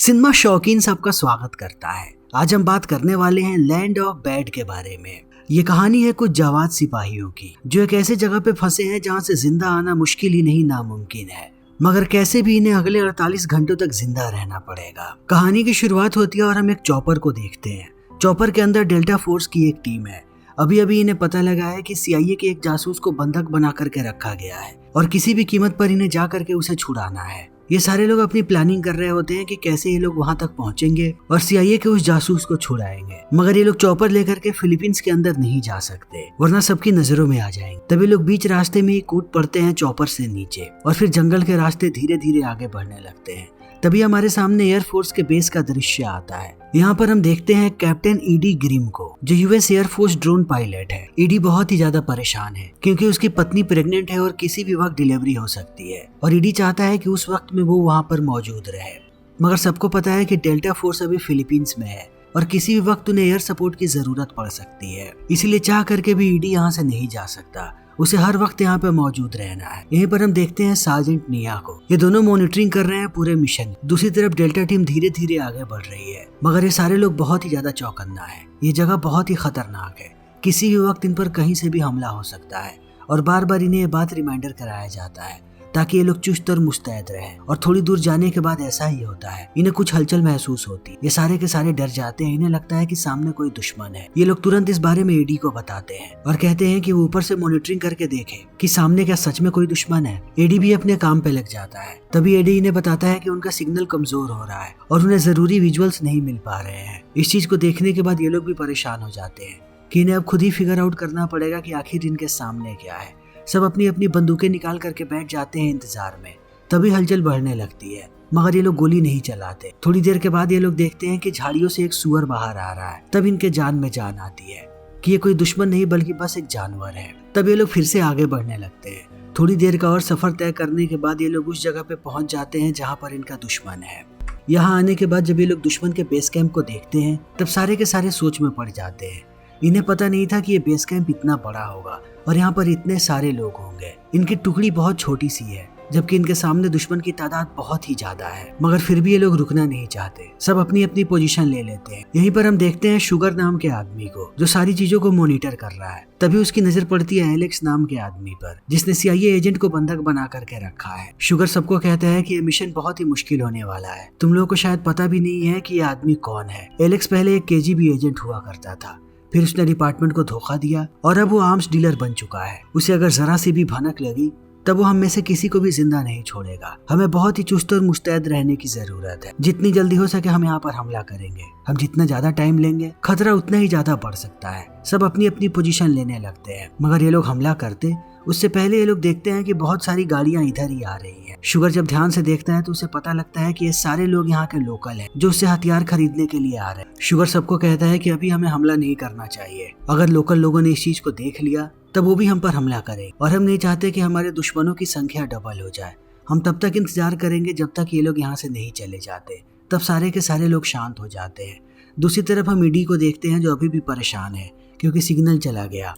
Cinema शौकीन सबका स्वागत करता है। आज हम बात करने वाले हैं लैंड ऑफ बैड के बारे में। ये कहानी है कुछ जाबाज सिपाहियों की जो एक ऐसे जगह पे फंसे हैं जहाँ से जिंदा आना मुश्किल ही नहीं नामुमकिन है, मगर कैसे भी इन्हें अगले 48 घंटों तक जिंदा रहना पड़ेगा। कहानी की शुरुआत होती है और हम एक चॉपर को देखते हैं। चॉपर के अंदर डेल्टा फोर्स की एक टीम है। अभी अभी इन्हें पता लगा है कि CIA के एक जासूस को बंधक बना करके रखा गया है और किसी भी कीमत पर इन्हें जा करके उसे छुड़ाना है। ये सारे लोग अपनी प्लानिंग कर रहे होते हैं कि कैसे ये लोग वहां तक पहुंचेंगे और CIA के उस जासूस को छुड़ाएंगे, मगर ये लोग चॉपर लेकर के फिलीपींस के अंदर नहीं जा सकते वरना सबकी नजरों में आ जाएंगे। तभी लोग बीच रास्ते में ही कूद पड़ते हैं चॉपर से नीचे और फिर जंगल के रास्ते धीरे धीरे आगे बढ़ने लगते हैं। तभी हमारे सामने एयरफोर्स के बेस का दृश्य आता है। यहाँ पर हम देखते हैं कैप्टन ईडी ग्रिम को, जो US एयरफोर्स ड्रोन पायलट है। ईडी बहुत ही ज्यादा परेशान है क्योंकि उसकी पत्नी प्रेग्नेंट है और किसी भी वक्त डिलीवरी हो सकती है और ईडी चाहता है कि उस वक्त में वो वहाँ पर मौजूद रहे, मगर सबको पता है कि डेल्टा फोर्स अभी फिलीपींस में है और किसी भी वक्त उन्हें एयर सपोर्ट की जरूरत पड़ सकती है। इसलिए चाह करके भी ईडी यहाँ से नहीं जा सकता, उसे हर वक्त यहाँ पे मौजूद रहना है। यहीं पर हम देखते हैं सार्जेंट निया को। ये दोनों मॉनिटरिंग कर रहे हैं पूरे मिशन। दूसरी तरफ डेल्टा टीम धीरे धीरे आगे बढ़ रही है, मगर ये सारे लोग बहुत ही ज्यादा चौकन्ना है। ये जगह बहुत ही खतरनाक है, किसी भी वक्त इन पर कहीं से भी हमला हो सकता है और बार बार इन्हें ये बात रिमाइंडर कराया जाता है ताकि ये लोग चुस्त और मुस्तैद रहें। और थोड़ी दूर जाने के बाद ऐसा ही होता है, इन्हें कुछ हलचल महसूस होती। ये सारे के सारे डर जाते हैं। इन्हें लगता है कि सामने कोई दुश्मन है। ये लोग तुरंत इस बारे में ईडी को बताते हैं और कहते हैं कि वो ऊपर से मॉनिटरिंग करके देखे कि सामने क्या सच में कोई दुश्मन है। ईडी भी अपने काम पे लग जाता है। तभी ईडी इन्हें बताता है कि उनका सिग्नल कमजोर हो रहा है और उन्हें जरूरी विजुअल्स नहीं मिल पा रहे हैं। इस चीज को देखने के बाद ये लोग भी परेशान हो जाते हैं कि इन्हें अब खुद ही फिगर आउट करना पड़ेगा कि आखिर इनके सामने क्या है। सब अपनी अपनी बंदूकें निकाल करके बैठ जाते हैं इंतजार में। तभी हलचल बढ़ने लगती है, मगर ये लोग गोली नहीं चलाते। थोड़ी देर के बाद ये लोग देखते हैं कि झाड़ियों से एक सुअर बाहर आ रहा है। तब इनके जान में जान आती है कि ये कोई दुश्मन नहीं बल्कि बस एक जानवर है। तब ये लोग फिर से आगे बढ़ने लगते हैं। थोड़ी देर का और सफर तय करने के बाद ये लोग उस जगह पे पहुंच जाते हैं जहाँ पर इनका दुश्मन है। यहाँ आने के बाद जब ये लोग दुश्मन के बेस कैंप को देखते हैं तब सारे के सारे सोच में पड़ जाते हैं। इन्हें पता नहीं था कि ये बेस कैंप इतना बड़ा होगा और यहाँ पर इतने सारे लोग होंगे। इनकी टुकड़ी बहुत छोटी सी है, जबकि इनके सामने दुश्मन की तादाद बहुत ही ज्यादा है, मगर फिर भी ये लोग रुकना नहीं चाहते। सब अपनी अपनी पोजीशन ले लेते हैं। यहीं पर हम देखते हैं शुगर नाम के आदमी को, जो सारी चीजों को मॉनिटर कर रहा है। तभी उसकी नजर पड़ती है एलेक्स नाम के आदमी पर, जिसने CIA एजेंट को बंधक बना करके रखा है। शुगर सबको कहता है कि ये मिशन बहुत ही मुश्किल होने वाला है। तुम लोगों को शायद पता भी नहीं है कि ये आदमी कौन है। एलेक्स पहले एक KGB एजेंट हुआ करता था, फिर उसने डिपार्टमेंट को धोखा दिया और अब वो आर्म्स डीलर बन चुका है। उसे अगर जरा सी भी भनक लगी तब वो हम में से किसी को भी जिंदा नहीं छोड़ेगा। हमें बहुत ही चुस्त और मुस्तैद रहने की जरूरत है। जितनी जल्दी हो सके हम यहाँ पर हमला करेंगे। हम जितना ज्यादा टाइम लेंगे खतरा उतना ही ज्यादा बढ़ सकता है। सब अपनी अपनी पोजीशन लेने लगते हैं, मगर ये लोग हमला करते उससे पहले ये लोग देखते हैं कि बहुत सारी गाड़ियां इधर ही आ रही हैं। शुगर जब ध्यान से देखता है तो उसे पता लगता है कि ये सारे लोग यहाँ के लोकल हैं जो उससे हथियार खरीदने के लिए आ रहे हैं। शुगर सबको कहता है कि अभी हमें हमला नहीं करना चाहिए। अगर लोकल लोगों ने इस चीज को देख लिया तब वो भी हम पर हमला करें और हम नहीं चाहते कि हमारे दुश्मनों की संख्या डबल हो जाए। हम तब तक इंतजार करेंगे जब तक ये लोग यहाँ से नहीं चले जाते। तब सारे के सारे लोग शांत हो जाते हैं। दूसरी तरफ हम ईडी को देखते हैं जो अभी भी परेशान है क्योंकि सिग्नल चला गया।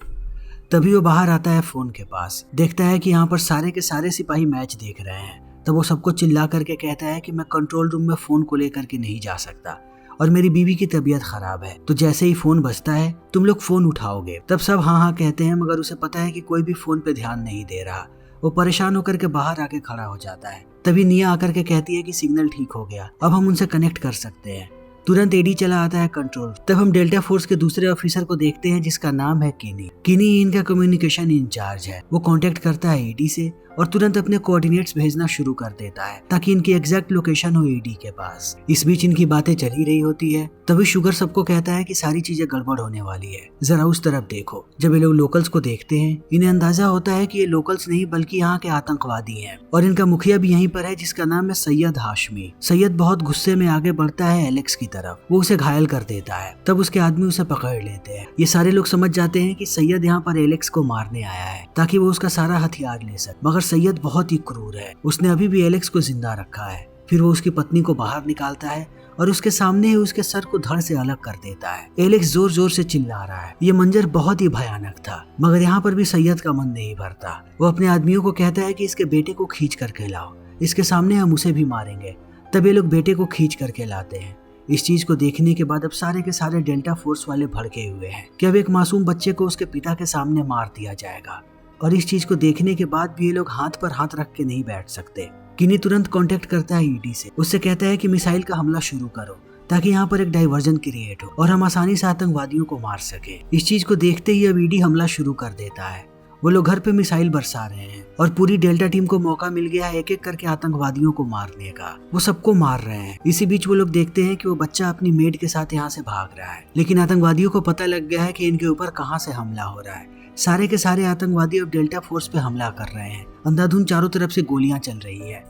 तभी वो बाहर आता है फोन के पास, देखता है कि यहाँ पर सारे के सारे सिपाही मैच देख रहे हैं। तब वो सबको चिल्ला करके कहता है कि मैं कंट्रोल रूम में फोन को लेकर के नहीं जा सकता और मेरी बीवी की तबीयत खराब है, तो जैसे ही फोन बजता है तुम लोग फोन उठाओगे। तब सब हाँ हाँ कहते हैं, मगर उसे पता है कि कोई भी फोन पे ध्यान नहीं दे रहा। वो परेशान होकर के बाहर आके खड़ा हो जाता है। तभी निया आकर के कहती है कि सिग्नल ठीक हो गया, अब हम उनसे कनेक्ट कर सकते हैं। तुरंत एडी चला आता है कंट्रोल। तब हम डेल्टा फोर्स के दूसरे ऑफिसर को देखते हैं जिसका नाम है किनी। किनी इनका कम्युनिकेशन इंचार्ज है। वो कांटेक्ट करता है एडी से और तुरंत अपने कोऑर्डिनेट्स भेजना शुरू कर देता है ताकि इनकी एग्जैक्ट लोकेशन हो एडी के पास। इस बीच इनकी बातें चल ही रही होती है। तभी शुगर सबको कहता है कि सारी चीजें गड़बड़ होने वाली है, जरा उस तरफ देखो। जब ये लोग लोकल्स को देखते हैं इन्हें अंदाजा होता है कि ये लोकल्स नहीं बल्कि यहाँ के आतंकवादी हैं और इनका मुखिया भी यहीं पर है जिसका नाम है सैयद हाशमी। सैयद बहुत गुस्से में आगे बढ़ता है एलेक्स की तरफ। वो उसे घायल कर देता है। तब उसके आदमी उसे पकड़ लेते हैं। ये सारे लोग समझ जाते हैं कि सैयद यहाँ पर एलेक्स को मारने आया है ताकि वो उसका सारा हथियार ले सके, मगर सैयद बहुत ही क्रूर है। उसने अभी भी एलेक्स को जिंदा रखा है। फिर वो उसकी पत्नी को बाहर निकालता है और उसके सामने ही उसके सर को धड़ से अलग कर देता है। एलेक्स जोर जोर से चिल्ला रहा है। ये मंजर बहुत ही भयानक था, मगर यहाँ पर भी सैयद का मन नहीं भरता। वो अपने आदमियों को कहता है कि इसके बेटे को खींच करके लाओ, इसके सामने हम उसे भी मारेंगे तब ये लोग बेटे को खींच करके लाते हैं। इस चीज को देखने के बाद अब सारे के सारे डेल्टा फोर्स वाले भड़के हुए हैं कि अब एक मासूम बच्चे को उसके पिता के सामने मार दिया जाएगा। और इस चीज को देखने के बाद भी ये लोग हाथ पर हाथ रख के नहीं बैठ सकते। किनी तुरंत कांटेक्ट करता है ईडी से। उससे कहता है कि मिसाइल का हमला शुरू करो ताकि यहाँ पर एक डाइवर्जन क्रिएट हो और हम आसानी से आतंकवादियों को मार सके। इस चीज को देखते ही अब ईडी हमला शुरू कर देता है। वो लोग घर पे मिसाइल बरसा रहे हैं और पूरी डेल्टा टीम को मौका मिल गया है एक एक करके आतंकवादियों को मारने का। वो सबको मार रहे हैं। इसी बीच वो लोग देखते हैं कि वो बच्चा अपनी मेड के साथ यहाँ से भाग रहा है, लेकिन आतंकवादियों को पता लग गया है कि इनके ऊपर कहाँ से हमला हो रहा है। सारे के सारे आतंकवादी अब डेल्टा फोर्स पे हमला कर रहे हैं। अंधाधुंध चारों तरफ से गोलियां चल रही है,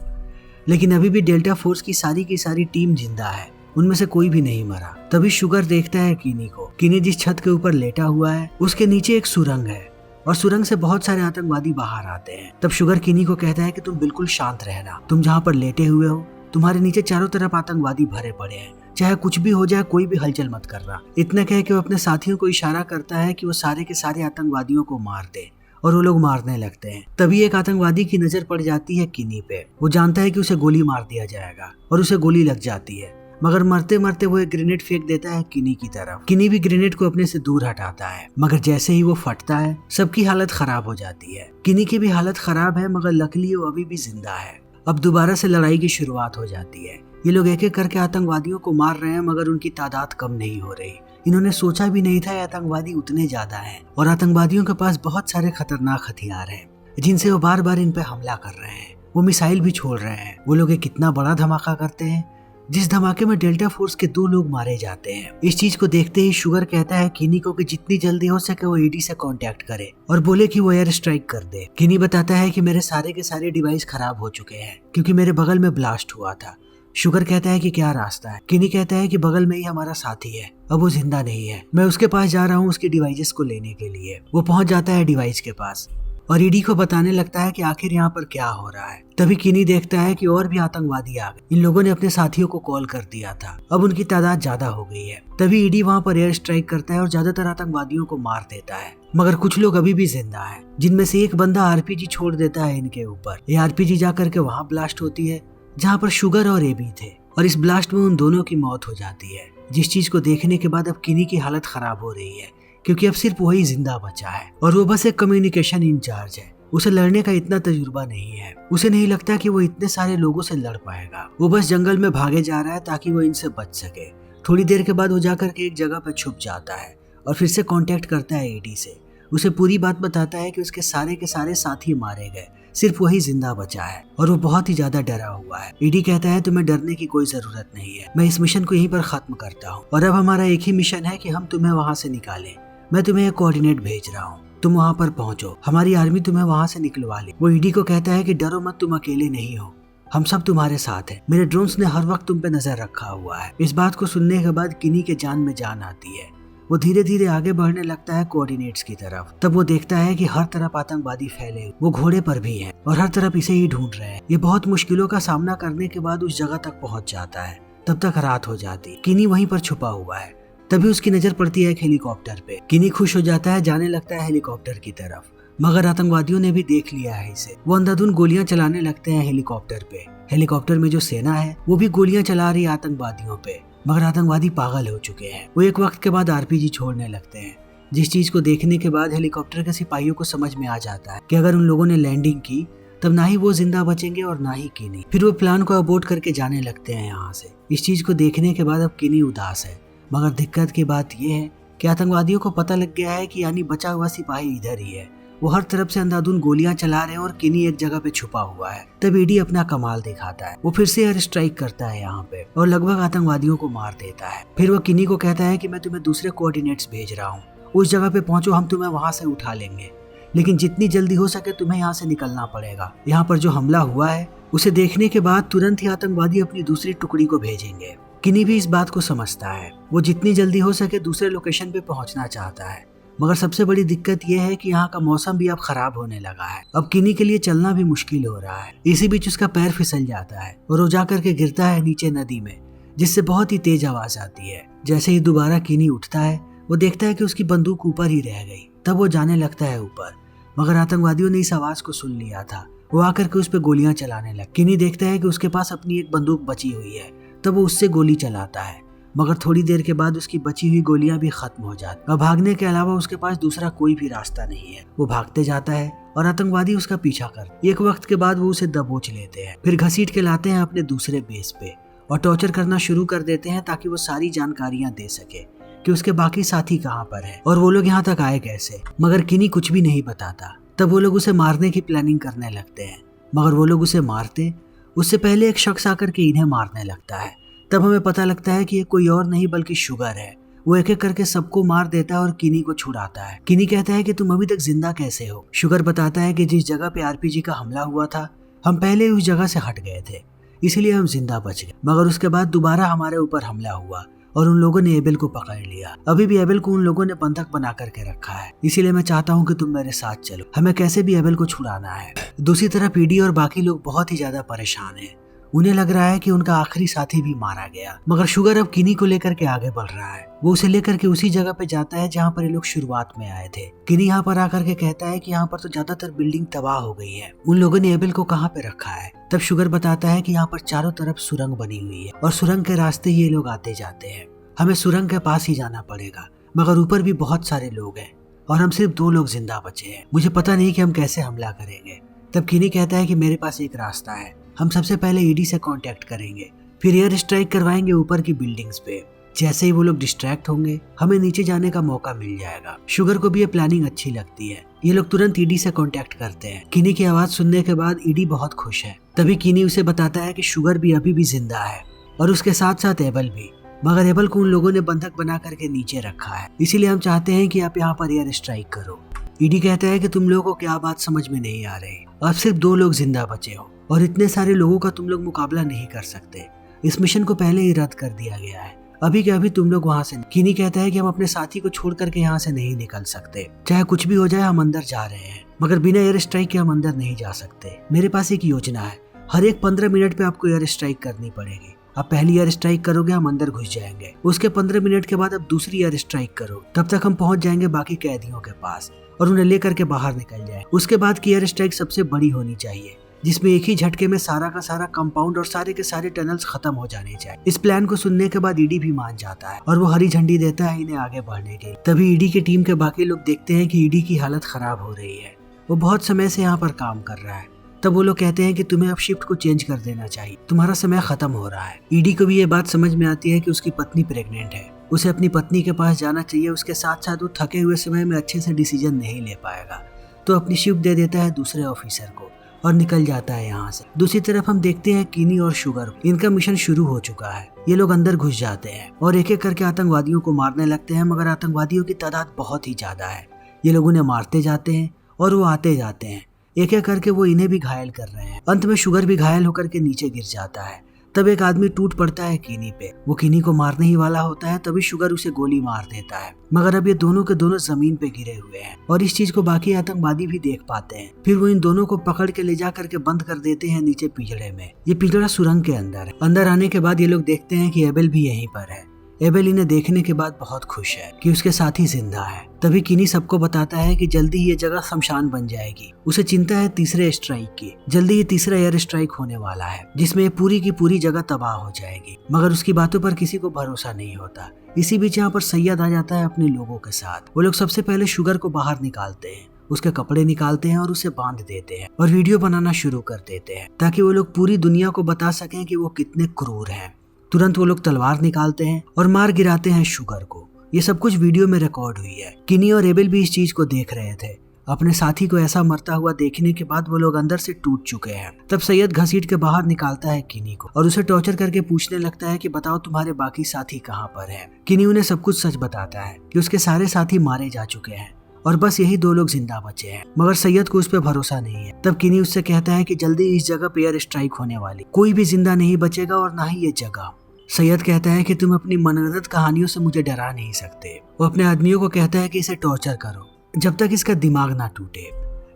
लेकिन अभी भी डेल्टा फोर्स की सारी टीम जिंदा है। उनमें से कोई भी नहीं मरा। तभी शुगर देखता है किनी को। किनी जिस छत के ऊपर लेटा हुआ है उसके नीचे एक सुरंग है और सुरंग से बहुत सारे आतंकवादी बाहर आते हैं। तब शुगर किनी को कहता है कि तुम बिल्कुल शांत रहना। तुम जहाँ पर लेटे हुए हो तुम्हारे नीचे चारों तरफ आतंकवादी भरे पड़े हैं। चाहे कुछ भी हो जाए कोई भी हलचल मत करना। इतना कह के वो अपने साथियों को इशारा करता है कि वो सारे के सारे आतंकवादियों को मार दे और वो लोग मारने लगते हैं। तभी एक आतंकवादी की नजर पड़ जाती है किनी पे। वो जानता है कि उसे गोली मार दिया जाएगा और उसे गोली लग जाती है, मगर मरते मरते वो एक ग्रेनेड फेंक देता है किनी की तरफ। किनी भी ग्रेनेड को अपने से दूर हटाता है, मगर जैसे ही वो फटता है सबकी हालत खराब हो जाती है। किनी की भी हालत खराब है, मगर लकीली वो अभी भी जिंदा है। अब दोबारा से लड़ाई की शुरुआत हो जाती है। ये लोग एक एक करके आतंकवादियों को मार रहे हैं, मगर उनकी तादाद कम नहीं हो रही। इन्होंने सोचा भी नहीं था आतंकवादी उतने ज्यादा हैं और आतंकवादियों के पास बहुत सारे खतरनाक हथियार हैं जिनसे वो बार बार इन पे हमला कर रहे हैं। वो मिसाइल भी छोड़ रहे हैं। वो लोग एक कितना बड़ा धमाका करते हैं जिस धमाके में डेल्टा फोर्स के 2 लोग मारे जाते हैं। इस चीज को देखते ही शुगर कहता है किनी को कि जितनी जल्दी हो सके वो ईडी से कांटेक्ट करे और बोले कि वो एयर स्ट्राइक कर दे। किनी बताता है कि मेरे सारे के सारे डिवाइस खराब हो चुके हैं क्योंकि मेरे बगल में ब्लास्ट हुआ था। शुगर कहता है कि क्या रास्ता है। किनी कहता है कि बगल में ही हमारा साथी है, अब वो जिंदा नहीं है। मैं उसके पास जा रहा हूँ उसकी डिवाइसेस को लेने के लिए। वो पहुंच जाता है डिवाइस के पास और ईडी को बताने लगता है कि आखिर यहाँ पर क्या हो रहा है। तभी किनी देखता है कि और भी आतंकवादी आ गए। इन लोगों ने अपने साथियों को कॉल कर दिया था, अब उनकी तादाद ज्यादा हो गई है। तभी ईडी वहाँ पर एयर स्ट्राइक करता है और ज्यादातर आतंकवादियों को मार देता है, मगर कुछ लोग अभी भी जिंदा है, जिनमें से एक बंदा आरपीजी छोड़ देता है इनके ऊपर। ये आरपीजी जा करके वहाँ ब्लास्ट होती है जहाँ पर शुगर और एबी थे और इस ब्लास्ट में उन दोनों की मौत हो जाती है। जिस चीज को देखने के बाद अब किनी की हालत खराब हो रही है क्योंकि अब सिर्फ वही जिंदा बचा है और वो बस एक कम्युनिकेशन इंचार्ज है। उसे लड़ने का इतना तजुर्बा नहीं है। उसे नहीं लगता कि वो इतने सारे लोगों से लड़ पाएगा। वो बस जंगल में भागे जा रहा है ताकि वो इनसे बच सके। थोड़ी देर के बाद वो जाकर के एक जगह पर छुप जाता है और फिर से कांटेक्ट करता है ईडी से। उसे पूरी बात बताता है कि उसके सारे के सारे साथी मारे गए, सिर्फ वही जिंदा बचा है और वो बहुत ही ज्यादा डरा हुआ है। ईडी कहता है तुम्हें डरने की कोई जरूरत नहीं है, मैं इस मिशन को यहीं पर खत्म करता हूँ और अब हमारा एक ही मिशन है कि हम तुम्हें वहाँ से निकालें। मैं तुम्हें एक कोऑर्डिनेट भेज रहा हूँ, तुम वहाँ पर पहुँचो, हमारी आर्मी तुम्हें वहाँ से निकलवा ले। वो ईडी को कहता है कि डरो मत, तुम अकेले नहीं हो, हम सब तुम्हारे साथ हैं। मेरे ड्रोन्स ने हर वक्त तुम पे नजर रखा हुआ है। इस बात को सुनने के बाद किनी के जान में जान आती है। वो धीरे धीरे आगे बढ़ने लगता है कोऑर्डिनेट्स की तरफ। तब वो देखता है कि हर तरफ आतंकवादी फैले, वो घोड़े पर भी हैं और हर तरफ इसे ही ढूंढ रहे हैं। ये बहुत मुश्किलों का सामना करने के बाद उस जगह तक पहुंच जाता है। तब तक रात हो जाती। किनी वहीं पर छुपा हुआ है। तभी उसकी नजर पड़ती है एक हेलीकॉप्टर पे। किनी खुश हो जाता है, जाने लगता है हेलीकॉप्टर की तरफ, मगर आतंकवादियों ने भी देख लिया है इसे। वो अंधाधुंध गोलियां चलाने लगते हैं हेलीकॉप्टर पे। हेलीकॉप्टर में जो सेना है वो भी गोलियां चला रही है आतंकवादियों पे, मगर आतंकवादी पागल हो चुके हैं। वो एक वक्त के बाद आरपीजी छोड़ने लगते हैं, जिस चीज को देखने के बाद हेलीकॉप्टर के सिपाहियों को समझ में आ जाता है कि अगर उन लोगों ने लैंडिंग की तब ना ही वो जिंदा बचेंगे और ना ही किनी। फिर वो प्लान को अबॉर्ट करके जाने लगते हैं यहाँ से। इस चीज को देखने के बाद अब किनी उदास है, मगर दिक्कत की बात यह है कि आतंकवादियों को पता लग गया है कि यानी बचा हुआ सिपाही इधर ही है। वो हर तरफ से अंधाधुंध गोलियां चला रहे हैं और किनी एक जगह पे छुपा हुआ है। तब ईडी अपना कमाल दिखाता है। वो फिर से एयर स्ट्राइक करता है यहाँ पे और लगभग आतंकवादियों को मार देता है। फिर वो किनी को कहता है कि मैं तुम्हें दूसरे कोऑर्डिनेट्स भेज रहा हूँ, उस जगह पे पहुंचो, हम तुम्हें वहां से उठा लेंगे, लेकिन जितनी जल्दी हो सके तुम्हें यहाँ से निकलना पड़ेगा। यहाँ पर जो हमला हुआ है उसे देखने के बाद तुरंत ही आतंकवादी अपनी दूसरी टुकड़ी को भेजेंगे। किनी भी इस बात को समझता है। वो जितनी जल्दी हो सके दूसरे लोकेशन पे पहुंचना चाहता है, मगर सबसे बड़ी दिक्कत यह है कि यहाँ का मौसम भी अब खराब होने लगा है। अब किनी के लिए चलना भी मुश्किल हो रहा है। इसी बीच उसका पैर फिसल जाता है और वो जा करके गिरता है नीचे नदी में, जिससे बहुत ही तेज आवाज आती है। जैसे ही दोबारा किनी उठता है वो देखता है कि उसकी बंदूक ऊपर ही रह गई। तब वो जाने लगता है ऊपर, मगर आतंकवादियों ने इस आवाज को सुन लिया था वो आकर के उस पर गोलियां चलाने लगा। किनी देखता है कि उसके पास अपनी एक बंदूक बची हुई है, तब वो उससे गोली चलाता है, मगर थोड़ी देर के बाद उसकी बची हुई गोलियां भी खत्म हो जाती। अब भागने के अलावा उसके पास दूसरा कोई भी रास्ता नहीं है। वो भागते जाता है और आतंकवादी उसका पीछा करते। एक वक्त के बाद वो उसे दबोच लेते हैं, फिर घसीट के लाते हैं अपने दूसरे बेस पे और टॉर्चर करना शुरू कर देते हैं ताकि वो सारी जानकारियां दे सके कि उसके बाकी साथी कहाँ पर है और वो लोग यहाँ तक आए कैसे। मगर किनी कुछ भी नहीं बताता। तब वो लोग उसे मारने की प्लानिंग करने लगते हैं, मगर वो लोग उसे मारते उससे पहले एक शख्स आकर के इन्हें मारने लगता है। तब हमें पता लगता है कि ये कोई और नहीं बल्कि शुगर है। वो एक एक करके सबको मार देता है और किनी को छुड़ाता है। किनी कहता है कि तुम अभी तक जिंदा कैसे हो। शुगर बताता है कि जिस जगह पे आरपीजी का हमला हुआ था हम पहले उस जगह से हट गए थे, इसीलिए हम जिंदा बच गए। मगर उसके बाद दोबारा हमारे ऊपर हमला हुआ और उन लोगों ने एबेल को पकड़ लिया। अभी भी एबेल को उन लोगों ने बंधक बना करके रखा है, इसीलिए मैं चाहता हूँ कि तुम मेरे साथ चलो, हमें कैसे भी एबेल को छुड़ाना है। दूसरी तरफ ईडी और बाकी लोग बहुत ही ज्यादा परेशान हैं। उन्हें लग रहा है कि उनका आखिरी साथी भी मारा गया। मगर शुगर अब किनी को लेकर के आगे बढ़ रहा है। वो उसे लेकर के उसी जगह पे जाता है जहाँ पर ये लोग शुरुआत में आए थे। किनी यहाँ पर आकर के कहता है कि यहाँ पर तो ज्यादातर बिल्डिंग तबाह हो गई है, उन लोगों ने एबेल को कहाँ पे रखा है। तब शुगर बताता है कि यहाँ पर चारों तरफ सुरंग बनी हुई है और सुरंग के रास्ते ये लोग आते जाते हैं। हमें सुरंग के पास ही जाना पड़ेगा, मगर ऊपर भी बहुत सारे लोग हैं और हम सिर्फ 2 लोग जिंदा बचे हैं। मुझे पता नहीं कि हम कैसे हमला करेंगे। तब किनी कहता है कि मेरे पास एक रास्ता है, हम सबसे पहले ईडी से कांटेक्ट करेंगे, फिर एयर स्ट्राइक करवाएंगे ऊपर की बिल्डिंग्स पे। जैसे ही वो लोग डिस्ट्रैक्ट होंगे हमें नीचे जाने का मौका मिल जाएगा। शुगर को भी ये प्लानिंग अच्छी लगती है। ये लोग तुरंत ईडी से कांटेक्ट करते हैं। किनी की आवाज सुनने के बाद ईडी बहुत खुश है। तभी किनी उसे बताता है कि शुगर भी अभी भी जिंदा है और उसके साथ साथ एबेल भी, मगर एबेल को उन लोगों ने बंधक बना करके नीचे रखा है, इसीलिए हम चाहते हैं कि आप यहाँ पर एयर स्ट्राइक करो। ईडी कहता है कि तुम लोगों को क्या बात समझ में नहीं आ रही, अब सिर्फ 2 लोग जिंदा बचे हो और इतने सारे लोगों का तुम लोग मुकाबला नहीं कर सकते। इस मिशन को पहले ही रद्द कर दिया गया है, अभी के अभी तुम लोग वहाँ से। किनी कहता है कि हम अपने साथी को छोड़ करके यहाँ से नहीं निकल सकते, चाहे कुछ भी हो जाए हम अंदर जा रहे हैं, मगर बिना एयर स्ट्राइक के हम अंदर नहीं जा सकते। मेरे पास एक योजना है, हर एक 15 मिनट पे आपको एयर स्ट्राइक करनी पड़ेगी। आप पहली एयर स्ट्राइक करोगे हम अंदर घुस जाएंगे, उसके 15 मिनट के बाद अब दूसरी एयर स्ट्राइक करो, तब तक हम पहुंच जाएंगे बाकी कैदियों के पास और उन्हें लेकर के बाहर निकल जाए। उसके बाद की एयर स्ट्राइक सबसे बड़ी होनी चाहिए, जिसमें एक ही झटके में सारा का सारा कंपाउंड और सारे के सारे टनल्स खत्म हो जाने चाहिए। इस प्लान को सुनने के बाद ईडी भी मान जाता है और वो हरी झंडी देता है इन्हें आगे बढ़ने की। तभी ईडी की टीम के बाकी लोग देखते हैं कि ईडी की हालत खराब हो रही है, वो बहुत समय से यहाँ पर काम कर रहा है। तब वो लोग कहते हैं कि तुम्हें अब शिफ्ट को चेंज कर देना चाहिए, तुम्हारा समय खत्म हो रहा है। ईडी को भी ये बात समझ में आती है कि उसकी पत्नी प्रेग्नेंट है, उसे अपनी पत्नी के पास जाना चाहिए। उसके साथ साथ वो थके हुए समय में अच्छे से डिसीजन नहीं ले पाएगा, तो अपनी शिफ्ट दे देता है दूसरे ऑफिसर को और निकल जाता है यहाँ से। दूसरी तरफ हम देखते हैं किनी और शुगर, इनका मिशन शुरू हो चुका है। ये लोग अंदर घुस जाते हैं और एक एक करके आतंकवादियों को मारने लगते हैं, मगर आतंकवादियों की तादाद बहुत ही ज्यादा है। ये लोग उन्हें मारते जाते हैं और वो आते जाते हैं, एक एक करके वो इन्हें भी घायल कर रहे हैं। अंत में शुगर भी घायल होकर के नीचे गिर जाता है। तब एक आदमी टूट पड़ता है किनी पे, वो किनी को मारने ही वाला होता है, तभी शुगर उसे गोली मार देता है। मगर अब ये दोनों के दोनों जमीन पे गिरे हुए हैं और इस चीज को बाकी आतंकवादी भी देख पाते हैं। फिर वो इन दोनों को पकड़ के ले जा करके बंद कर देते हैं नीचे पिंजड़े में। ये पिंजड़ा सुरंग के अंदर है। अंदर आने के बाद ये लोग देखते हैं कि एबेल भी यहीं पर है। एबेल इन्हें देखने के बाद बहुत खुश है कि उसके साथी जिंदा है। तभी किनी सबको बताता है कि जल्दी ही ये जगह शमशान बन जाएगी। उसे चिंता है तीसरे स्ट्राइक की, जल्दी ही तीसरा एयर स्ट्राइक होने वाला है जिसमें पूरी की पूरी जगह तबाह हो जाएगी। मगर उसकी बातों पर किसी को भरोसा नहीं होता। इसी बीच यहाँ पर सैयद आ जाता है अपने लोगों के साथ। वो लोग सबसे पहले शुगर को बाहर निकालते हैं, उसके कपड़े निकालते हैं और उसे बांध देते हैं और वीडियो बनाना शुरू कर देते हैं ताकि वो लोग पूरी दुनिया को बता सकें कि वो कितने क्रूर हैं। तुरंत वो लोग तलवार निकालते हैं और मार गिराते हैं शुगर को। ये सब कुछ वीडियो में रिकॉर्ड हुई है। किनी और एबेल भी इस चीज को देख रहे थे। अपने साथी को ऐसा मरता हुआ देखने के बाद वो लोग अंदर से टूट चुके हैं। तब सैयद घसीट के बाहर निकालता है किनी को और उसे टॉर्चर करके पूछने लगता है कि बताओ तुम्हारे बाकी साथी कहाँ पर हैं। किनी उन्हें सब कुछ सच बताता है कि उसके सारे साथी मारे जा चुके हैं और बस यही 2 लोग जिंदा बचे हैं। मगर सैयद को उस पर भरोसा नहीं है। तब किनी उससे कहता है कि जल्दी इस जगह पे एयर स्ट्राइक होने वाली, कोई भी जिंदा नहीं बचेगा और ना ही ये जगह। सैयद कहता है कि तुम अपनी मनगढ़ंत कहानियों से मुझे डरा नहीं सकते। वो अपने आदमियों को कहता है कि इसे टॉर्चर करो जब तक इसका दिमाग ना टूटे।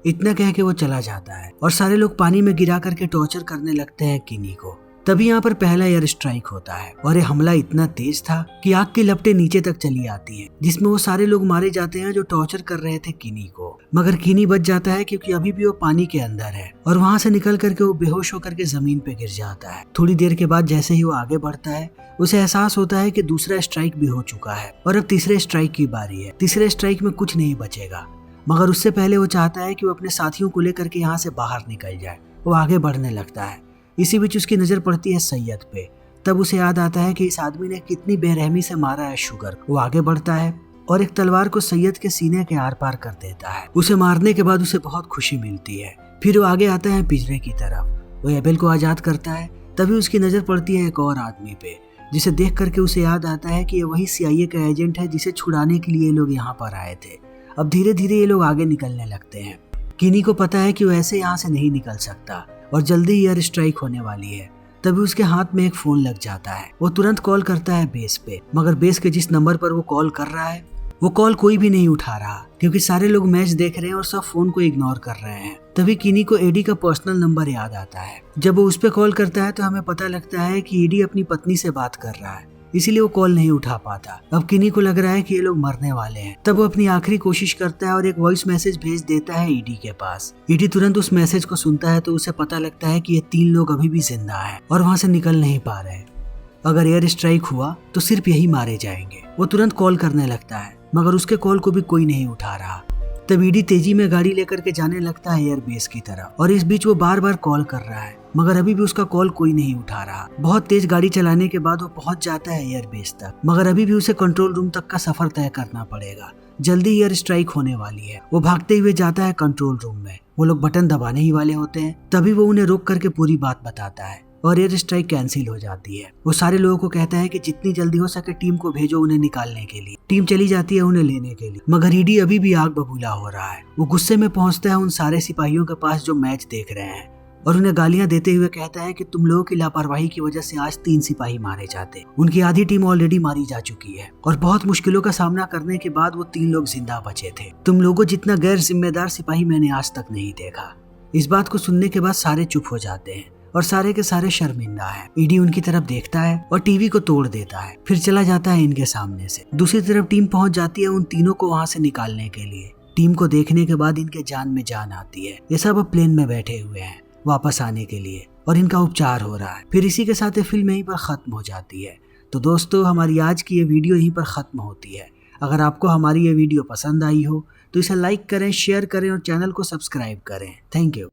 इतना कह के वो चला जाता है और सारे लोग पानी में गिरा करके टॉर्चर करने लगते हैं किनी को। तभी यहाँ पर पहला एयर स्ट्राइक होता है और ये हमला इतना तेज था कि आग की लपटें नीचे तक चली आती हैं, जिसमें वो सारे लोग मारे जाते हैं जो टॉर्चर कर रहे थे किनी को। मगर किनी बच जाता है क्योंकि अभी भी वो पानी के अंदर है और वहाँ से निकल करके वो बेहोश होकर के जमीन पे गिर जाता है। थोड़ी देर के बाद जैसे ही वो आगे बढ़ता है उसे एहसास होता है कि दूसरा स्ट्राइक भी हो चुका है और अब तीसरे स्ट्राइक की बारी है। तीसरे स्ट्राइक में कुछ नहीं बचेगा, मगर उससे पहले वो चाहता है कि वो अपने साथियों को लेकर के यहाँ से बाहर निकल जाए। वो आगे बढ़ने लगता है। इसी बीच उसकी नजर पड़ती है सैयद पे। तब उसे याद आता है कि इस आदमी ने कितनी बेरहमी से मारा है शुगर। वो आगे बढ़ता है और एक तलवार को सैयद के सीने के आर पार कर देता है। उसे मारने के बाद उसे बहुत खुशी मिलती है। फिर वो आगे आता है पिंजरे की तरफ। वो एबेल को आजाद करता है। तभी उसकी नजर पड़ती है एक और आदमी पे, जिसे देख करके उसे याद आता है कि ये वही CIA का एजेंट है जिसे छुड़ाने के लिए लोग यहाँ पर आए थे। अब धीरे धीरे ये लोग आगे निकलने लगते हैं। किनी को पता है कि वो ऐसे यहाँ से नहीं निकल सकता और जल्दी ही एयर स्ट्राइक होने वाली है। तभी उसके हाथ में एक फोन लग जाता है। वो तुरंत कॉल करता है बेस पे, मगर बेस के जिस नंबर पर वो कॉल कर रहा है वो कॉल कोई भी नहीं उठा रहा, क्योंकि सारे लोग मैच देख रहे हैं और सब फोन को इग्नोर कर रहे हैं। तभी किनी को एडी का पर्सनल नंबर याद आता है। जब वो उस पे कॉल करता है तो हमें पता लगता है कि एडी अपनी पत्नी से बात कर रहा है, इसीलिए वो कॉल नहीं उठा पाता। अब किनी को लग रहा है कि ये लोग मरने वाले हैं। तब वो अपनी आखिरी कोशिश करता है और एक वॉइस मैसेज भेज देता है ईडी के पास। ईडी तुरंत उस मैसेज को सुनता है तो उसे पता लगता है कि ये 3 लोग अभी भी जिंदा हैं और वहाँ से निकल नहीं पा रहे। अगर एयर स्ट्राइक हुआ तो सिर्फ यही मारे जाएंगे। वो तुरंत कॉल करने लगता है, मगर उसके कॉल को भी कोई नहीं उठा रहा। तब ईडी तेजी में गाड़ी लेकर के जाने लगता है एयरबेस की तरफ और इस बीच वो बार बार कॉल कर रहा है, मगर अभी भी उसका कॉल कोई नहीं उठा रहा। बहुत तेज गाड़ी चलाने के बाद वो पहुंच जाता है एयरबेस तक, मगर अभी भी उसे कंट्रोल रूम तक का सफर तय करना पड़ेगा। जल्दी एयर स्ट्राइक होने वाली है। वो भागते हुए जाता है कंट्रोल रूम में। वो लोग बटन दबाने ही वाले होते हैं, तभी वो उन्हें रोक करके पूरी बात बताता है और एयर स्ट्राइक कैंसिल हो जाती है। वो सारे लोगों को कहता है कि जितनी जल्दी हो सके टीम को भेजो उन्हें निकालने के लिए। टीम चली जाती है उन्हें लेने के लिए, मगर ईडी अभी भी आग बबूला हो रहा है। वो गुस्से में पहुंचता है उन सारे सिपाहियों के पास जो मैच देख रहे हैं और उन्हें गालियां देते हुए कहता है कि तुम लोगों की लापरवाही की वजह से आज 3 सिपाही मारे जाते। उनकी आधी टीम ऑलरेडी मारी जा चुकी है और बहुत मुश्किलों का सामना करने के बाद वो 3 लोग जिंदा बचे थे। तुम लोगों जितना गैर जिम्मेदार सिपाही मैंने आज तक नहीं देखा। इस बात को सुनने के बाद सारे चुप हो जाते हैं और सारे के सारे शर्मिंदा है। ईडी उनकी तरफ देखता है और टीवी को तोड़ देता है, फिर चला जाता है इनके सामने से। दूसरी तरफ टीम पहुंच जाती है उन तीनों को वहां से निकालने के लिए। टीम को देखने के बाद इनके जान में जान आती है। ये सब अब प्लेन में बैठे हुए हैं वापस आने के लिए और इनका उपचार हो रहा है। फिर इसी के साथ ये फिल्म यहीं पर खत्म हो जाती है। तो दोस्तों, हमारी आज की ये वीडियो यहीं पर खत्म होती है। अगर आपको हमारी ये वीडियो पसंद आई हो तो इसे लाइक करें, शेयर करें और चैनल को सब्सक्राइब करें। Thank you.